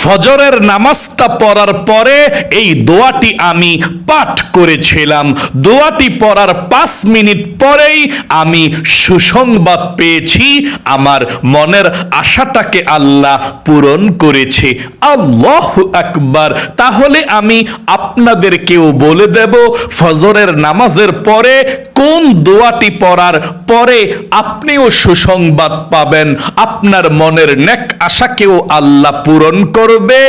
ফজরের নামাজটা পড়ার পরে এই দোয়াটি আমি পাঠ করেছিলাম। দোয়াটি পড়ার 5 মিনিট পরেই আমি সুসংবাদ পেয়েছি, আমার মনের আশাটাকে আল্লাহ পূরণ করেছে। আল্লাহু আকবার। তাহলে আমি আপনাদেরকেও বলে দেব, ফজরের নামাজের পরে কোন দোয়াটি পড়ার পরে আপনিও সুসংবাদ পাবেন, আপনার মনের নেক আশাকেও আল্লাহ পূরণ করবে।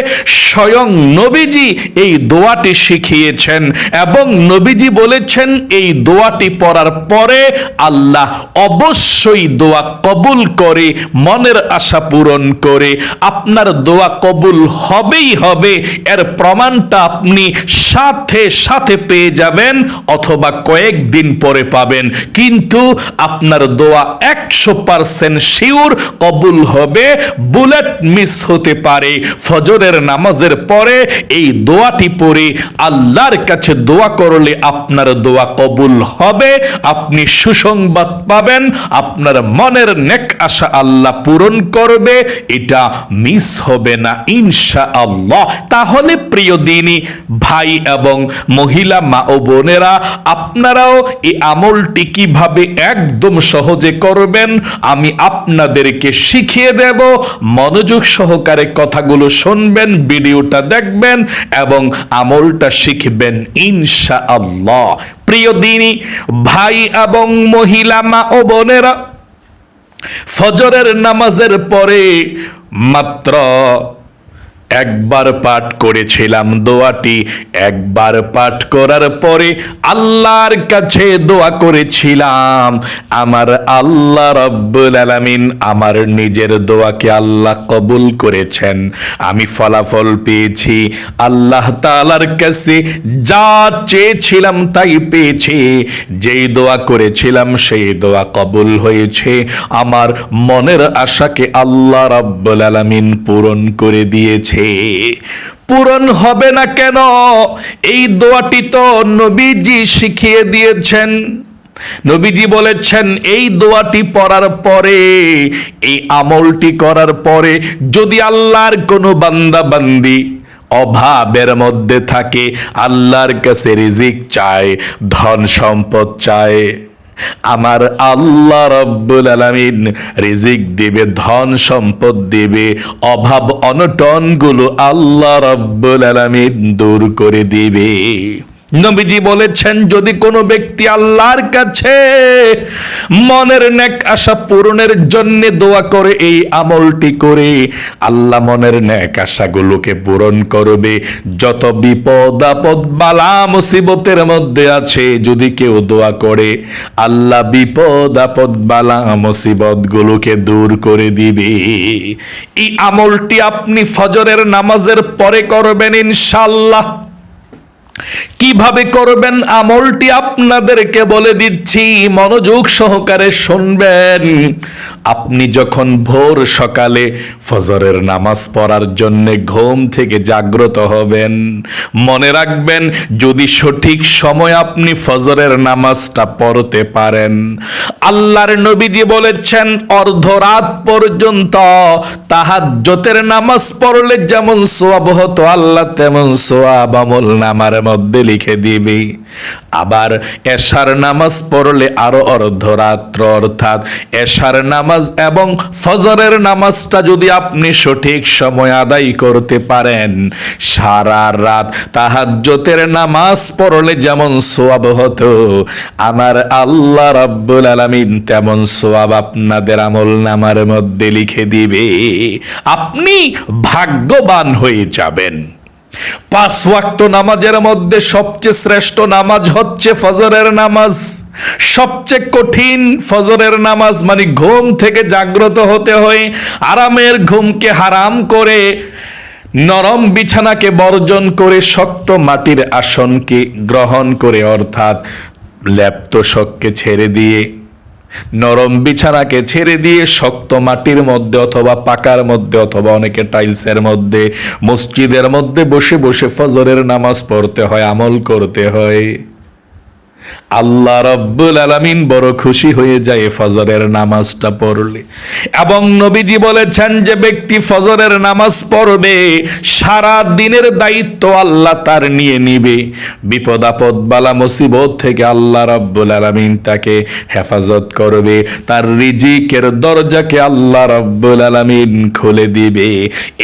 স্বয়ং নবীজি এই দোয়াটি শিখিয়েছেন এবং নবীজি বলেছেন এই দোয়াটি পড়ার পরে আল্লাহ অবশ্যই দোয়া কবুল করে, মনের আশা পূরণ করে। আপনার দোয়া কবুল হবেই হবে, এর প্রমাণটা আপনি সাথে সাথে পেয়ে যাবেন অথবা কয়েকদিন পরে পাবেন, কিন্তু আপনার দোয়া 100% শিওর কবুল হবে। বুলেট মিস হতে পারে। ফজরের নামাজের পরে এই দোয়াটি পড়ে আল্লাহর কাছে দোয়া করলে আপনার দোয়া কবুল হবে, আপনি সুসংবাদ পাবেন, আপনার মনের নেক আশা আল্লাহ পূরণ করবে, এটা মিস হবে না ইনশাআল্লাহ। তাহলে প্রিয় দিনী ভাই এবং মহিলা মা ও বোনেরা, আপনারাও এই আমলটি কিভাবে একদম সহজে করবেন আমি আপনাদেরকে শিখিয়ে দেব। মনোযোগ সহকারে কথাগুলো শুনবেন, ভিডিওটা দেখবেন এবং আমলটা শিখবেন ইনশাআল্লাহ। প্রিয় দিনী ভাই এবং মহিলা মা ও বোনেরা, ফজরের নামাজের পরে মাত্র একবার পাঠ করেছিলাম দোয়াটি। একবার পাঠ করার পরে আল্লাহর কাছে দোয়া করেছিলাম, আমার আল্লাহ রব্বুল আলামিন আমার নিজের দোয়াকে আল্লাহ কবুল করেছেন। আমি ফলাফল পেয়েছি, আল্লাহ তাআলার কাছে যা চেয়েছিলাম তাই পেয়েছি। যেই দোয়া করেছিলাম সেই দোয়া কবুল হয়েছে। আমার মনের আশাকে আল্লাহ রব্বুল আলামিন পূরণ করে দিয়েছে। পূরণ হবে না কেন? এই দোয়াটি তো নবীজি শিখিয়ে দিয়েছেন। নবীজি বলেছেন এই দোয়াটি পড়ার পরে, এই আমলটি করার পরে যদি আল্লাহর কোনো বান্দা বান্দি অভাবের মধ্যে থাকে, আল্লাহর কাছে রিজিক চায়, ধন সম্পদ চায়, আমার আল্লাহ রব্বুল আলামিন রিজিক দিবে, ধন সম্পদ দিবে, অভাব অনটন গুলো আল্লাহ রব্বুল আলামিন দূর করে দিবে। নবীজি বলেছেন যদি কোনো ব্যক্তি আল্লাহর কাছে মনের নেক আশা পূরণের জন্য দোয়া করে, এই আমলটি করে আল্লাহ মনের নেক আশাগুলোকে পূরণ করবে। যত বিপদ আপদ বালা মুসিবতের মধ্যে আছে, যদি কেউ দোয়া করে আল্লাহ বিপদ আপদ বালা মুসিবত গুলোকে দূর করে দিবে। এই আমলটি আপনি ফজরের নামাজের পরে করবেন ইনশাআল্লাহ। কিভাবে করবেন আমলটি আপনাদেরকে বলে দিচ্ছি, মনোযোগ সহকারে শুনবেন। আপনি যখন ভোর সকালে ফজরের নামাজ পড়ার জন্য ঘুম থেকে জাগ্রত হবেন, মনে রাখবেন যদি সঠিক সময় আপনি ফজরের নামাজটা পড়তে পারেন, আল্লাহর নবীজি বলেছেন অর্ধরাত পর্যন্ত তাহাজ্জুদের নামাজ পড়লে যেমন সওয়াব হতো, আল্লাহ তেমন সওয়াব আমল নামার মধ্যে লিখে দিবে। আবার এশার নামাজ পড়লে আরো অর্ধরাত্র, অর্থাৎ এশার নামাজ এবং ফজরের নামাজটা যদি আপনি সঠিক সময় আদায় করতে পারেন, সারা রাত তাহাজ্জুদের নামাজ পড়লে যেমন সওয়াব হতো, আমার আল্লাহ রাব্বুল আলামিন তেমন সওয়াব আপনাদের আমল নামার মধ্যে লিখে দিবে। আপনি ভাগ্যবান হয়ে যাবেন। 5 ওয়াক্ত নামাজের মধ্যে সবচেয়ে শ্রেষ্ঠ নামাজ হচ্ছে ফজরের নামাজ। সবচেয়ে কঠিন ফজরের নামাজ, মানে ঘুম থেকে জাগ্রত হতে হয়, আরামের ঘুমকে হারাম করে, নরম বিছানাকে বর্জন করে, শক্ত মাটির আসনকে গ্রহণ করে, অর্থাৎ ল্যাপতোষককে ছেড়ে দিয়ে, নরম বিছানাকে ছেড়ে দিয়ে শক্ত মাটির মধ্যে অথবা পাকার মধ্যে অথবা অনেকে টাইলসের মধ্যে, মসজিদের মধ্যে বসে বসে ফজরের নামাজ পড়তে হয়, আমল করতে হয়। আল্লাহ রাব্বুল আলামিন বড় খুশি হয়ে যায় ফজরের নামাজটা পড়লে। এবং নবীজি বলেছেন যে ব্যক্তি ফজরের নামাজ পড়বে সারা দিনের দায়িত্ব আল্লাহ তার নিয়ে নিবে। বিপদ আপদ বালা মুসিবত থেকে আল্লাহ রাব্বুল আলামিন তাকে হেফাজত করবে, তার রিজিকের দরজাকে আল্লাহ রাব্বুল আলামিন খুলে দিবে।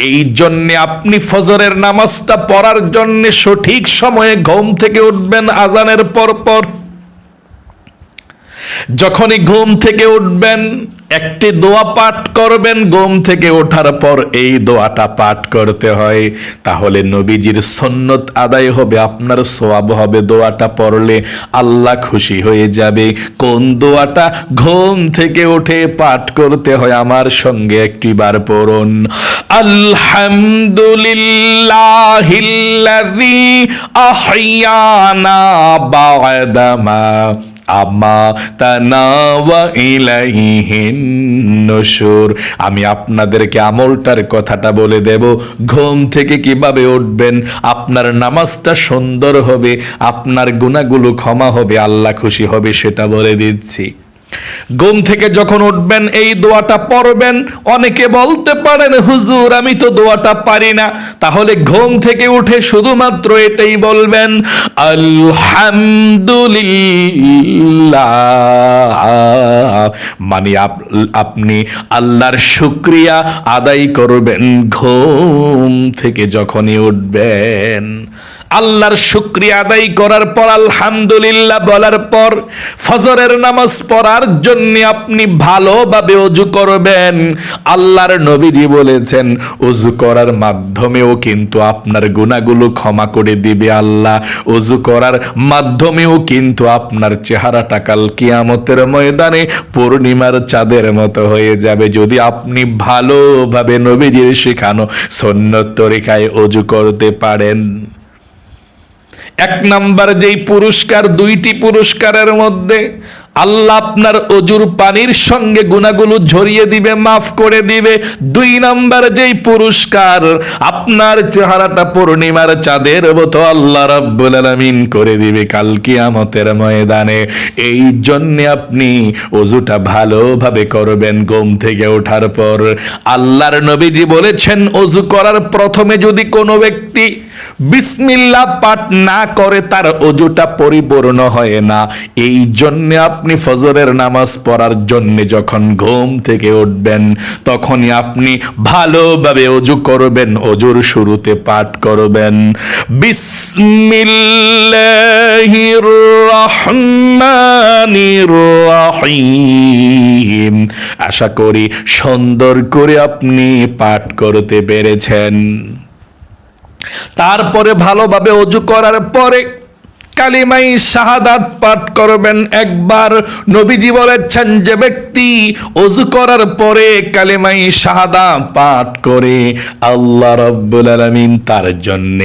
এই জন্য আপনি ফজরের নামাজটা পড়ার জন্য সঠিক সময়ে ঘুম থেকে উঠবেন আজানের পর পর। যখনই ঘুম থেকে উঠবেন একটি দোয়া পাঠ করবেন। ঘুম থেকে ওঠার পর এই দোয়াটা পাঠ করতে হয়, তাহলে নবীজির সুন্নত আদায় হবে, আপনার সওয়াব হবে। দোয়াটা পড়লে আল্লাহ খুশি হয়ে যাবে। কোন দোয়াটা? ঘুম থেকে উঠে পাঠ করতে হয়। আমার সঙ্গে একটিবার পড়ুন, আলহামদুলিল্লাহিল্লাযী আহইয়ানা বা'দামা আমাতানা ওয়া ইলাইহিন নুশুর। আমি আপনাদেরকে আমলটার কথাটা বলে দেব, ঘুম থেকে কিভাবে উঠবেন, আপনার নামাজটা সুন্দর হবে, আপনার গুনাহগুলো ক্ষমা হবে, আল্লাহ খুশি হবে, সেটা বলে দিচ্ছি। ঘুম থেকে যখন উঠবেন এই দোয়াটা পড়বেন। অনেকে বলতে পারেন হুজুর আমি তো দোয়াটা পারি না, তাহলে ঘুম থেকে উঠে শুধুমাত্র এটাই বলবেন, আলহামদুলিল্লাহ। মানে আপনি আল্লাহর শুকরিয়া আদায় করবেন ঘুম থেকে যখনই উঠবেন। আল্লাহর শুকরিয়া আদায় করার পর আলহামদুলিল্লাহ বলার পর ফজরের নামাজ পড়ার জন্য আপনি ভালোভাবে ওযু করবেন। আল্লাহর নবীজি বলেছেন ওযু করার মাধ্যমেও কিন্তু আপনার গুনাহগুলো ক্ষমা করে দিবে আল্লাহ। ওযু করার মাধ্যমেও কিন্তু আপনার চেহারাটা কাল কিয়ামতের ময়দানে পূর্ণিমার চাঁদের মতো হয়ে যাবে, যদি আপনি ভালোভাবে নবীজির শেখানো সুন্নত তরিকায় ওযু করতে পারেন। এক নাম্বার যেই পুরস্কার, দুইটি পুরস্কারের মধ্যে আল্লাহ আপনার অজুর পানির সঙ্গে গুনাহগুলো ঝরিয়ে দিবে, মাফ করে দিবে। দুই নাম্বার যেই পুরস্কার, আপনার চেহারাটা পূর্ণিমার চাঁদের মতো আল্লাহ রাব্বুল আলামিন করে দিবে কাল কিয়ামতের ময়দানে। এই জন্য আপনি অজুটা ভালোভাবে করবেন ঘুম থেকে ওঠার পর। আল্লাহর নবীজি বলেছেন অজু করার প্রথমে যদি কোনো ব্যক্তি বিসমিল্লাহ পাঠ না করে তার অজুটা পরিপূর্ণ হয় না। এই জন্য আপনি ফজরের নামাজ পড়ার জন্য যখন ঘুম থেকে উঠবেন তখনই আপনি ভালোভাবে অজু করবেন। অজুর শুরুতে পাঠ করবেন বিসমিল্লাহির রহমানির রহিম। আশা করি সুন্দর করে আপনি পাঠ করতে পেরেছেন। তারপরে ভালোভাবে ওযু করার পরে কালিমাই শাহাদাত পাঠ করবেন একবার। নবীজি বলেছেন যে ব্যক্তি ওযু করার পরে কালিমাই শাহাদাত পাঠ করে আল্লাহ রাব্বুল আলামিন তার জন্য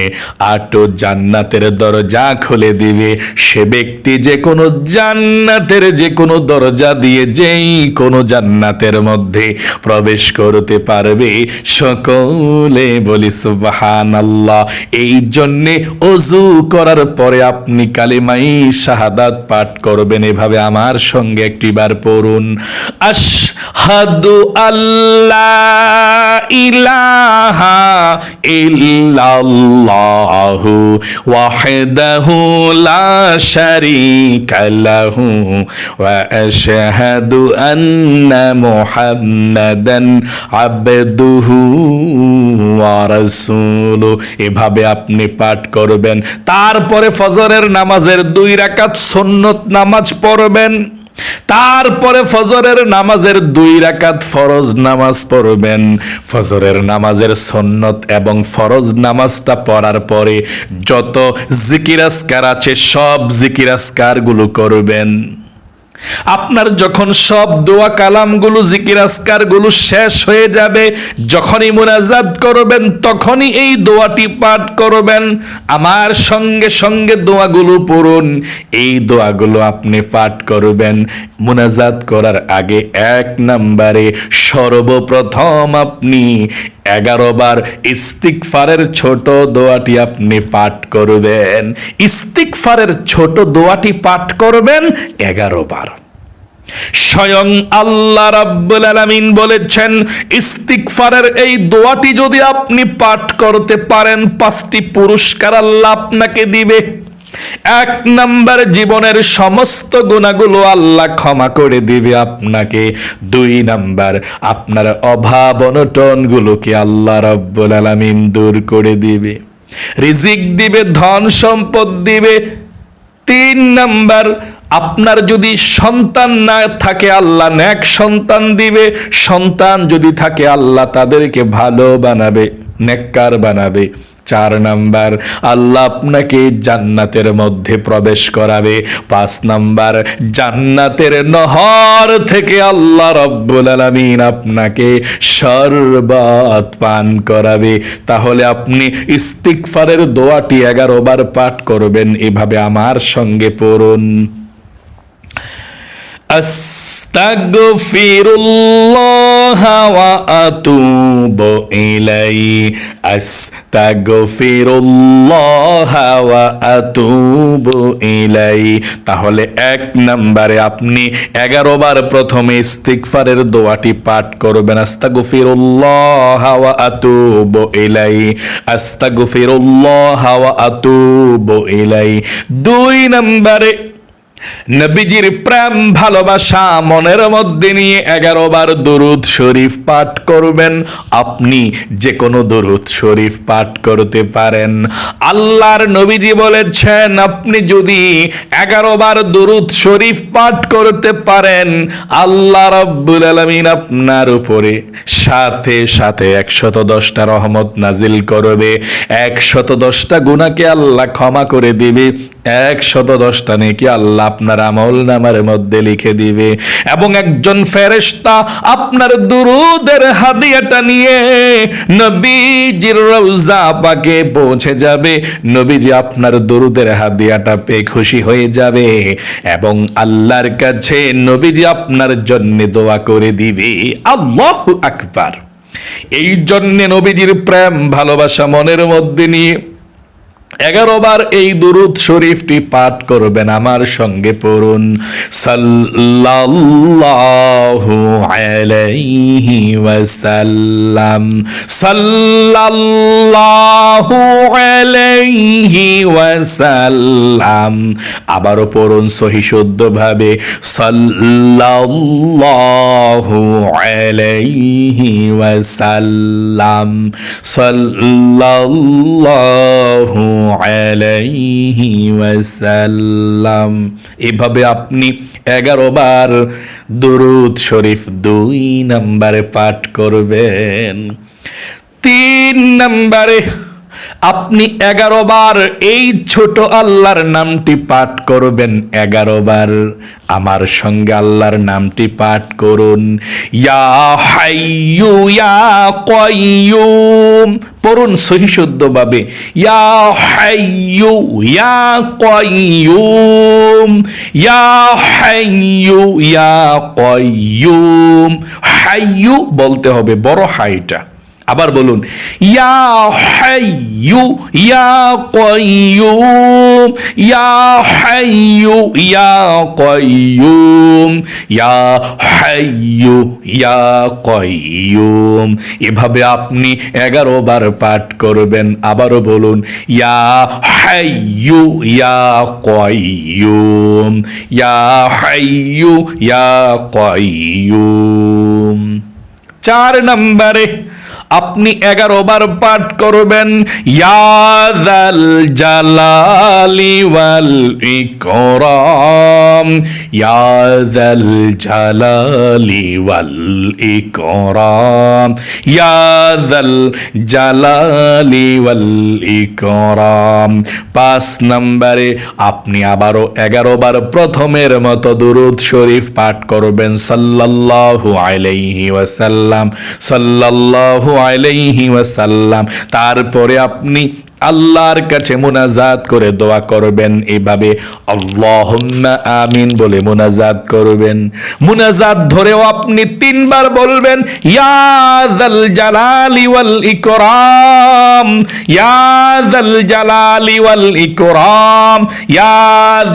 8 জান্নাতের দরজা খুলে দিবে। সে ব্যক্তি যে কোনো জান্নাতের যে কোনো দরজা দিয়ে যেই কোনো জান্নাতের মধ্যে প্রবেশ করতে পারবে। সকলে বলি সুবহানাল্লাহ। এই জন্য ওযু করার পরে আপনি কালিমাই শাহাদাত পাঠ করবেন এভাবে। আমার সঙ্গে একটিবার পড়ুন, আশহাদু আল্লা ইলাহা ইল্লাল্লাহু ওয়াহদাহু লা শারীকা লাহু ওয়া আশহাদু আন্না মুহাম্মাদান আবদুহু ওয়া রাসূলুহু। এভাবে আপনি পাঠ করবেন। তারপরে ফজরের নামাজের 2 রাকাত সুন্নত নামাজ পড়বেন। তারপরে ফজরের নামাজের 2 রাকাত ফরজ নামাজ পড়বেন। ফজরের নামাজের সুন্নত এবং ফরজ নামাজটা পড়ার পরে যত জিকির আজকার আছে সব জিকির আজকার গুলো করবেন। আপনার যখন সব দোয়া কালামগুলো জিকির আজকারগুলো শেষ হয়ে যাবে, যখনই মুনাজাত করবেন তখনই এই দোয়াটি পাঠ করবেন। আমার সঙ্গে সঙ্গে দোয়াগুলো পড়ুন। এই দোয়াগুলো আপনি পাঠ করবেন। মুনাজাত করার আগে 1 নম্বরে সর্বপ্রথম আপনি 11 বার ইস্তিগফারের ছোট দোয়াটি আপনি পাঠ করবেন। ইস্তিগফারের ছোট দোয়াটি পাঠ করবেন 11 বার। স্বয়ং আল্লাহ রাব্বুল আলামিন বলেছেন, ইস্তিগফারের এই দোয়াটি যদি আপনি পাঠ করতে পারেন 5টি পুরস্কার আল্লাহ আপনাকে দিবে। 1 নাম্বার, জীবনের সমস্ত গুনাহগুলো আল্লাহ ক্ষমা করে দিবে আপনাকে। 2 নাম্বার, আপনার অভাব অনটনগুলোকে আল্লাহ রাব্বুল আলামিন দূর করে দিবে, রিজিক দিবে, ধন সম্পদ দিবে। 3 নাম্বার, আপনার যদি সন্তান না থাকে আল্লাহ নেক সন্তান দিবে, সন্তান যদি থাকে আল্লাহ তাদেরকে ভালো বানাবে, নেককার বানাবে। 4 নাম্বার, আল্লাহ আপনাকে জান্নাতের মধ্যে প্রবেশ করাবে। 5 নাম্বার, জান্নাতের নহর থেকে আল্লাহ রাব্বুল আলামিন আপনাকে শরবত পান করাবে। তাহলে আপনি ইস্তিগফারের দোয়াটি 11 বার পাঠ করবেন। এভাবে আমার সঙ্গে পড়ুন, আস্তাগফিরুল্লাহ ওয়া আতুবু ইলাইহি, আস্তাগফিরুল্লাহ ওয়া আতুবু ইলাইহি। তাহলে 1 নম্বরে আপনি 11 বার প্রথমে ইস্তিগফারের দোয়াটি পাঠ করবেন, আস্তাগফিরুল্লাহ ওয়া আতুবু ইলাইহি, আস্তাগফিরুল্লাহ ওয়া আতুবু ইলাইহি। 2 নম্বরে নবীজির প্রেম ভালোবাসা মনের মধ্যে নিয়ে 11 বার দরুদ শরীফ পাঠ করবেন। আপনি যে কোনো দরুদ শরীফ পাঠ করতে পারেন। আল্লাহর নবীজি বলেছেন, আপনি যদি 11 বার দরুদ শরীফ পাঠ করতে পারেন, আল্লাহ রাব্বুল আলামিন আপনার উপরে সাথে সাথে 110টা রহমত নাজিল করবে। 110টা গুনাহকে আল্লাহ ক্ষমা করে দিবে। 110টা নেকি আল্লাহ আপনার আমল নামার মধ্যে লিখে দিবে। এবং একজন ফেরেশতা আপনার দুরুদের হাদিয়াটা নিয়ে নবীজির রওজা পাকে পৌঁছে যাবে। নবীজি আপনার দুরুদের হাদিয়াটা পেয়ে খুশি হয়ে যাবে এবং আল্লাহর কাছে নবীজি আপনার জন্য দোয়া করে দিবে। আল্লাহু আকবার। এই জন্য নবীজির প্রেম ভালোবাসা মনের মধ্যে নিয়ে 11 বার এই দুরূদ শরীফটি পাঠ করবেন। আমার সঙ্গে পড়ুন, সাল্লাল্লাহু আলাইহি ওয়াসাল্লাম, সাল্লাল্লাহু আলাইহি ওয়াসাল্লাম। আবারও পড়ুন সহি শুদ্ধভাবে, সাল্লাল্লাহু আলাইহি ওয়াসাল্লাম, সাল্লাল্লাহু আলাইহি ওয়াসাল্লাম। এভাবে আপনি 11 বার দুরূদ শরীফ 2 নম্বরে পাঠ করবেন। 3 নম্বরে আপনি 11 বার এই ছোট আল্লাহর নামটি পাঠ করবেন। 11 বার আমার সঙ্গে আল্লাহর নামটি পাঠ করুন, ইয়া হাইয়ু ইয়া কাইয়ুম। পড়ুন সহি শুদ্ধভাবে, ইয়া হাইয়ু ইয়া কাইয়ুম, ইয়া হাইয়ু ইয়া কাইয়ুম। হাইয়ু বলতে হবে বড় হাইটা। আবার বলুন, ইয়া হাইয়ু ইয়া কাইয়ুম, ইয়া হাইয়ু ইয়া কাইয়ুম, ইয়া হাইয়ু ইয়া কাইয়ুম। এভাবে আপনি 11 বার পাঠ করবেন। আবারও বলুন, ইয়া হাইয়ু ইয়া কাইয়ুম, ইয়া হাইয়ু ইয়া কাইয়ুম। 4 নম্বরে আপনি 11 বার পাঠ করবেন, ইয়া যাল জালালি ওয়াল ইকরাম, ইয়া যাল জালালি ওয়াল ইকরাম, ইয়া যাল জালালি ওয়াল ইকরাম। 5 নম্বরে আপনি আবারও 11 বার প্রথমের মতো দুরূদ শরীফ পাঠ করবেন, সাল্লাল্লাহু আলাইহি ওয়াসাল্লাম, সাল্লাল্লাহু আলাইহি ওয়াসাল্লাম। তারপরে আপনি আল্লাহর কাছে মুনাজাত করে দোয়া করবেন। এভাবে আল্লাহুম্মা আমিন বলে মুনাজাত করবেন। মুনাজাত ধরেও আপনি 3 বার বলবেন ইয়া যাল জালালি ওয়াল ইকরাম, ইয়া যাল জালালি ওয়াল ইকরাম, ইয়া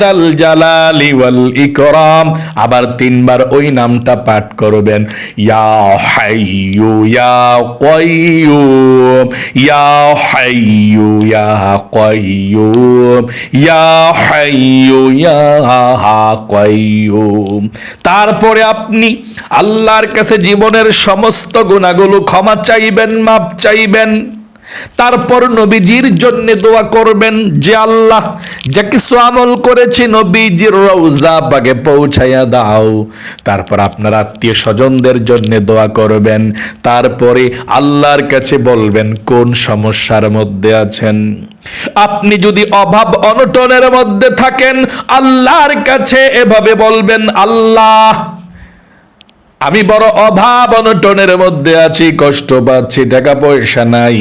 যাল জালালি ওয়াল ইকরাম। আবার 3 বার ওই নামটা পাঠ করবেন, ইয়া হাইয়ু ইয়া কাইয়ুম, ইয়া হাইয়ু ইয়া কাইয়ুম, ইয়া হাইয়ু ইয়া কাইয়ুম। তারপরে আপনি আল্লাহর কাছে জীবনের সমস্ত গুনাহগুলো ক্ষমা চাইবেন, মাপ চাইবেন। তারপর নবীজির জন্য দোয়া করবেন যে আল্লাহ যা কিছু আমল করেছি নবীজির রওজা পাকে পৌঁছায়া দাও। তারপর আপনার আত্মীয় স্বজনদের জন্য দোয়া করবেন। তারপরে আল্লাহর কাছে বলবেন কোন সমস্যার মধ্যে আছেন। আপনি যদি অভাব অনটনের মধ্যে থাকেন আল্লাহর কাছে এভাবে বলবেন, আল্লাহ আমি বড় অভাব অনটনের মধ্যে আছি, কষ্ট পাচ্ছি, টাকা পয়সা নাই।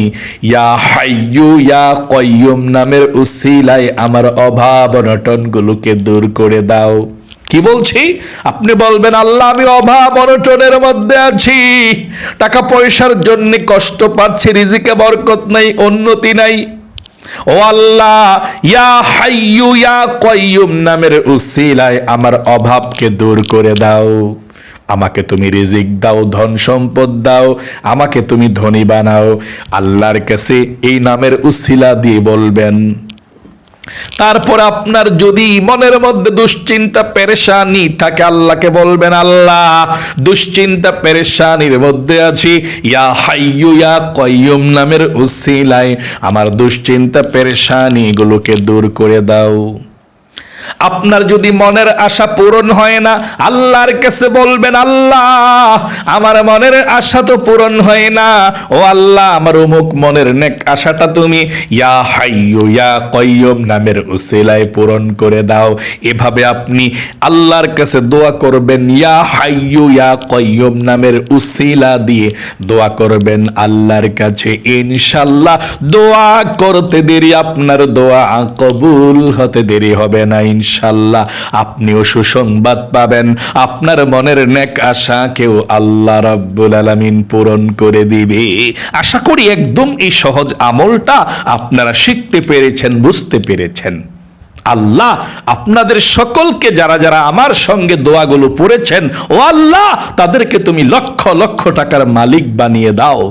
ইয়া হাইয়ু ইয়া কাইয়ুম নামের উসিলায় আমার অভাব অনটন গুলোকে দূর করে দাও। কি বলছি? আপনি বলবেন আল্লাহ আমি অভাব অনটনের মধ্যে আছি, টাকা পয়সার জন্য কষ্ট পাচ্ছি, রিজিকে বরকত নাই, উন্নতি নাই। ও আল্লাহ ইয়া হাইয়ু ইয়া কাইয়ুম নামের উসিলায় আমার অভাবকে দূর করে দাও। আমাকে তুমি রিজিক দাও, ধন সম্পদ দাও, আমাকে তুমি ধনী বানাও। আল্লাহর কাছে এই নামের উসিলা দিয়ে বলবেন। তারপর আপনার যদি মনের মধ্যে দুশ্চিন্তা পেরেশানি থাকে আল্লাহকে বলবেন, আল্লাহ দুশ্চিন্তা পেরেশানির মধ্যে আছি, ইয়া হাইয়ু ইয়া কাইয়ুম নামের উসিলায় আমার দুশ্চিন্তা পেরেশানি গুলোকে দূর করে দাও। আপনার যদি মনের আশা পূরণ হয় না আল্লাহর কাছে বলবেন, আল্লাহ আমার মনের আশা তো পূরণ হয় না, ও আল্লাহ আমার অমুক মনের নেক আশাটা তুমি ইয়া হাইয়ু ইয়া কাইয়ুম নামের উসিলায় পূরণ করে দাও। এভাবে আপনি আল্লাহর কাছে দোয়া করবেন, ইয়া হাইয়ু ইয়া কাইয়ুম নামের উসিলা দিয়ে দোয়া করবেন আল্লাহর কাছে। ইনশাআল্লাহ দোয়া করতে দেরি, আপনার দোয়া কবুল হতে দেরি হবে না। ইনশাআল্লাহ আপনিও সুসংবাদ পাবেন, আপনার মনের নেক আশা কেউ আল্লাহ রাব্বুল আলামিন পূরণ করে দিবে। আশা করি একদম এই সহজ আমলটা আপনারা শিখতে পেরেছেন, বুঝতে পেরেছেন। আল্লাহ আপনাদের সকলকে যারা যারা আমার সঙ্গে দোয়াগুলো পড়েছেন, ও আল্লাহ তাদেরকে তুমি লক্ষ লক্ষ টাকার মালিক বানিয়ে দাও।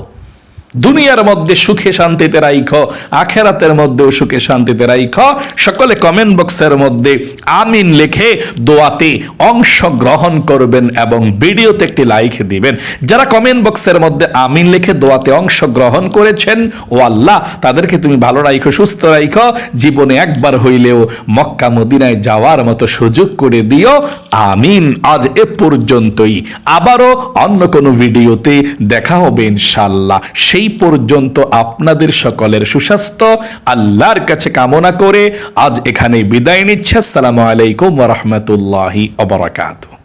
দুনিয়ার মধ্যে সুখে শান্তিতে রাইখো, আখেরাতের মধ্যেও সুখে শান্তিতে রাইখো। সকলে কমেন্ট বক্সের মধ্যে আমিন লিখে দোয়াতে অংশগ্রহণ করবেন এবং ভিডিওতে একটি লাইক দিবেন। যারা কমেন্ট বক্সের মধ্যে আমিন লিখে দোয়াতে অংশগ্রহণ করেছেন, ও আল্লাহ তাদেরকে তুমি ভালো রাইখো, সুস্থ রাইখো, জীবনে একবার হইলেও মক্কা মদিনায় যাওয়ার মতো সুযোগ করে দিও। আমিন। আজ এ পর্যন্তই, আবারও অন্য কোনো ভিডিওতে দেখা হবে ইনশাআল্লাহ। সেই পর্যন্ত আপনাদের সকলের সুস্বাস্থ্য আল্লাহর কাছে কামনা করে আজ এখানে বিদায় নিচ্ছে। আসসালামু আলাইকুম ওয়া রাহমাতুল্লাহি ওয়া বারাকাতুহু।